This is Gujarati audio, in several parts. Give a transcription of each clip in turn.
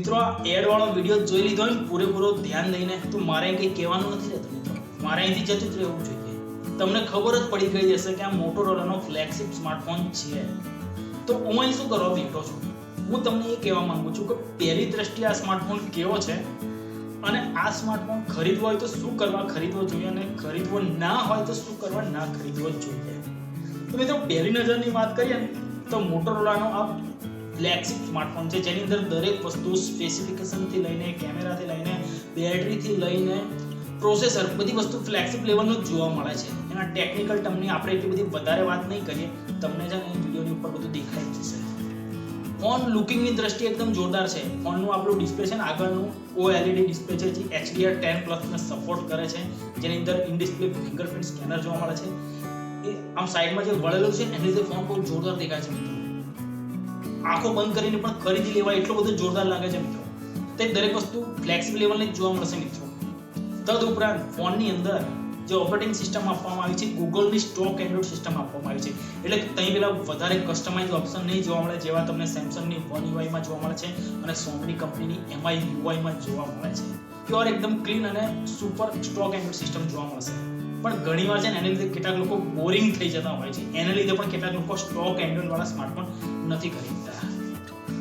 મિત્રો આ એડ વાળો વિડીયો જોઈ લીધો ને પૂરેપૂરો ધ્યાન દઈને તો મારે કંઈ કહેવાનું નથી રહેતું મિત્રો, મારે અહીંથી જતું જ રહેવું જોઈએ. તમને ખબર જ પડી ગઈ હશે કે આ મોટોરોલાનો ફ્લેગશિપ સ્માર્ટફોન છે. તો હું અહીં શું કરવા બેઠો છું, હું તમને એ કહેવા માંગુ છું કે પહેલી દ્રષ્ટિએ આ સ્માર્ટફોન કેવો છે અને આ સ્માર્ટફોન ખરીદવો હોય તો શું કરવા ખરીદવો જોઈએ અને ખરીદવો ના હોય તો શું કરવા ના ખરીદવો જોઈએ. તો મિત્રો પહેલી નજરની વાત કરીએ ને તો મોટોરોલાનો આ ફ્લેગશિપ સ્માર્ટફોન છે, જેની અંદર દરેક વસ્તુ સ્પેસિફિકેશનથી લઈને કેમેરાથી લઈને બેટરીથી લઈને પ્રોસેસર બધી વસ્તુ ફ્લેગશિપ લેવલનું જ જોવા મળે છે. એના ટેકનિકલ ટર્મની આપણે એટલી બધી વધારે વાત નહીં કરીએ, તમને છે ને વિડીયોની ઉપર બધું દેખાઈ જ જશે. ફોન લુકિંગની દ્રષ્ટિએ એકદમ જોરદાર છે. ફોનનું આપણું ડિસ્પ્લે છે ને આગળનું OLED ડિસ્પ્લે છે જે HDR10+ ને સપોર્ટ કરે છે, જેની અંદર ઇન ડિસ્પ્લે ફિંગરપ્રિન્ટ સ્કેનર જોવા મળે છે. એ આમ સાઈડમાં જે વળેલું છે એની લીધે ફોન બહુ જોરદાર દેખાય છે મિત્રો. આંખો બંધ કરીને પણ ખરીદી લેવાય એટલો બધો જોરદાર લાગે છે મિત્રો. તે દરેક વસ્તુ ફ્લેક્સિબલ લેવલની જ જોવા મળશે મિત્રો. તદુપરાંત ફોનની અંદર જે ઓપરેટિંગ સિસ્ટમ આપવામાં આવી છે, ગૂગલની સ્ટોક એન્ડ્રોઇડ સિસ્ટમ આપવામાં આવી છે, એટલે ત્યાં પેલા વધારે કસ્ટમાઇઝ ઓપ્શન નહીં જોવા મળે જેવા તમને સેમસંગની One UI માં જોવા મળે છે અને સોની કંપનીની MI UI માં જોવા મળે છે. પ્યોર એકદમ ક્લીન અને સુપર સ્ટોક એન્ડ્રોઇડ સિસ્ટમ જોવા મળશે. પણ ઘણીવાર છે ને એના લીધે કેટલાક લોકો બોરિંગ થઈ જતા હોય છે, એના લીધે પણ કેટલાક લોકો સ્ટોક એન્ડ્રોઇડ વાળા સ્માર્ટફોન નથી ખરીદતા.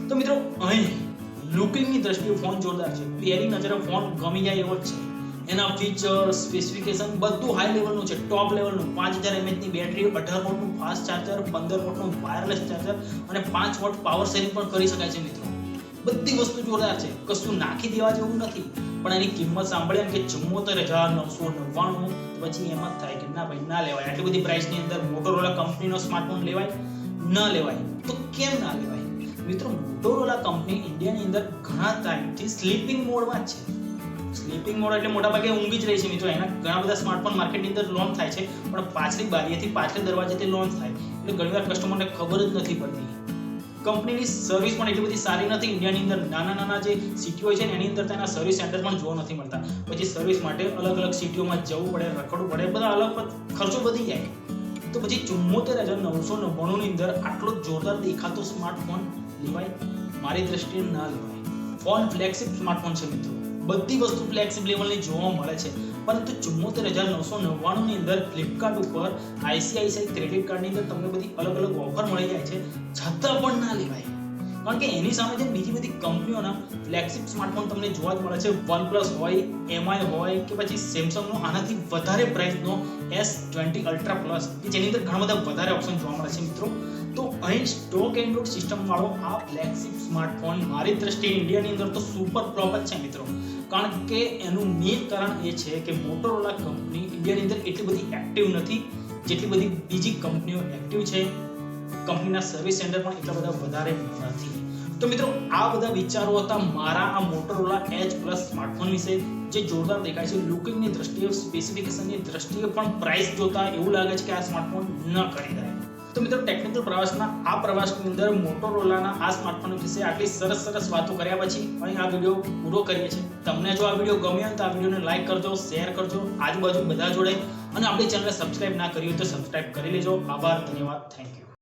તો મિત્રો અહીં લુકિંગની દ્રષ્ટિએ ફોન જોરદાર છે. પહેલી નજરે ફોન ગમી જાય એવો જ છે. એના ફીચર સ્પેસિફિકેશન બધું હાઈ લેવલનું છે, ટોપ લેવલનું. 5000 mAh ની બેટરી, 18 વોટનું ફાસ્ટ ચાર્જર, 15 વોટનું વાયરલેસ ચાર્જર અને 5 વોટ પાવર શેરિંગ પણ કરી શકાય છે મિત્રો. બધી વસ્તુ જોરદાર છે, કશું નાખી દેવા જેવું નથી. પણ એની કિંમત સાંભળીએ કે 74,999, પછી એમ જ થાય કે ના ભાઈ ના લેવાય. આટલી બધી પ્રાઇસની અંદર મોટોરોલા કંપનીનો સ્માર્ટફોન લેવાય ન લેવાય? તો કેમ ના લેવાય મિત્રો? મોટોરોલા કંપની ઇન્ડિયાની અંદર ઘણા ટાઈમથી સ્લીપિંગ મોડમાં જ છે. સ્લીપિંગ મોડ એટલે મોટાભાગે ઊંઘી જ રહી છે મિત્રો. એના ઘણા બધા સ્માર્ટફોન માર્કેટની અંદર લોન્ચ થાય છે, પણ પાછલી બારીએથી પાછળ દરવાજેથી લોન્ચ થાય એટલે ઘણીવાર કસ્ટમરને ખબર જ નથી પડતી. કંપનીની સર્વિસ પણ એટલી બધી સારી નથી. ઇન્ડિયાની અંદર નાના જે સિટીઓ હોય છે ને એની અંદર તેના સર્વિસ સેન્ટર પણ જોવા નથી મળતા. પછી સર્વિસ માટે અલગ અલગ સિટીઓમાં જવું પડે, રખડવું પડે, બધા અલગ ખર્ચો વધી જાય. તો પછી 74,999 ની અંદર આટલો જોરદાર દેખાતો સ્માર્ટફોન લેવાય? મારી દ્રષ્ટિએ ના લેવાય. ફોન ફ્લેગશિપ સ્માર્ટફોન છે મિત્રો, બધી વસ્તુ ફ્લેક્સિબલ લેવલની જોવા મળે છે, પરંતુ 74,999 ની અંદર ફ્લિપકાર્ટ ઉપર ICICI ક્રેડિટ કાર્ડની અંદર તમને બધી અલગ અલગ ઓફર મળી જાય છે, છતાં પણ ના લેવાય. કારણ કે એની સામે જે બીજી બધી કંપનીઓના ફ્લેગશિપ સ્માર્ટફોન તમને જોવા જ મળે છે. OnePlus હોય, MI હોય કે પછી સેમસંગનો આનાથી વધારે પ્રાઇસનો S20 Ultra Plus કે જેની અંદર ઘણા બધા વધારે ઓપ્શન જોવા મળે છે મિત્રો. તો અહીં સ્ટોક એન્ડ્રોઇડ સિસ્ટમ વાળો આ ફ્લેગશિપ સ્માર્ટફોન મારી દ્રષ્ટિએ ઇન્ડિયાની અંદર તો સુપર ફ્લોપ જ છે મિત્રો. કારણ કે એનું મેઇન કારણ એ છે કે મોટોરોલા કંપની ઇન્ડિયાની અંદર એટલી બધી એક્ટિવ નથી જેટલી બધી બીજી કંપનીઓ એક્ટિવ છે. કંપનીના સર્વિસ સેન્ટર પણ એટલા બધા વધારે નથી. તો મિત્રો આ બધા વિચારો હતા મારા આ મોટોરોલા Edge Plus સ્માર્ટફોન વિશે, જે જોરદાર દેખાય છે. લુકિંગની દ્રષ્ટિએ, સ્પેસિફિકેશનની દ્રષ્ટિએ પણ પ્રાઇસ જોતા એવું લાગે છે કે આ સ્માર્ટફોન ન ખરીદાય. તો મિત્રો ટેકનિકલ પ્રવાસની અંદર મોટોરોલાના આ સ્માર્ટફોન વિશે આટલી સરસ વાતો કર્યા પછી અહીં આ વિડીયો પૂરો કરીએ છીએ. તમને જો આ વિડીયો ગમ્યો તો આ વિડીયોને લાઈક કરજો, શેર કરજો, આજુબાજુ બધા જોડે, અને આપણી ચેનલને સબસ્ક્રાઇબ ના કરી હોય તો સબસ્ક્રાઇબ કરી લેજો. આભાર, ધન્યવાદ, થેન્ક યુ.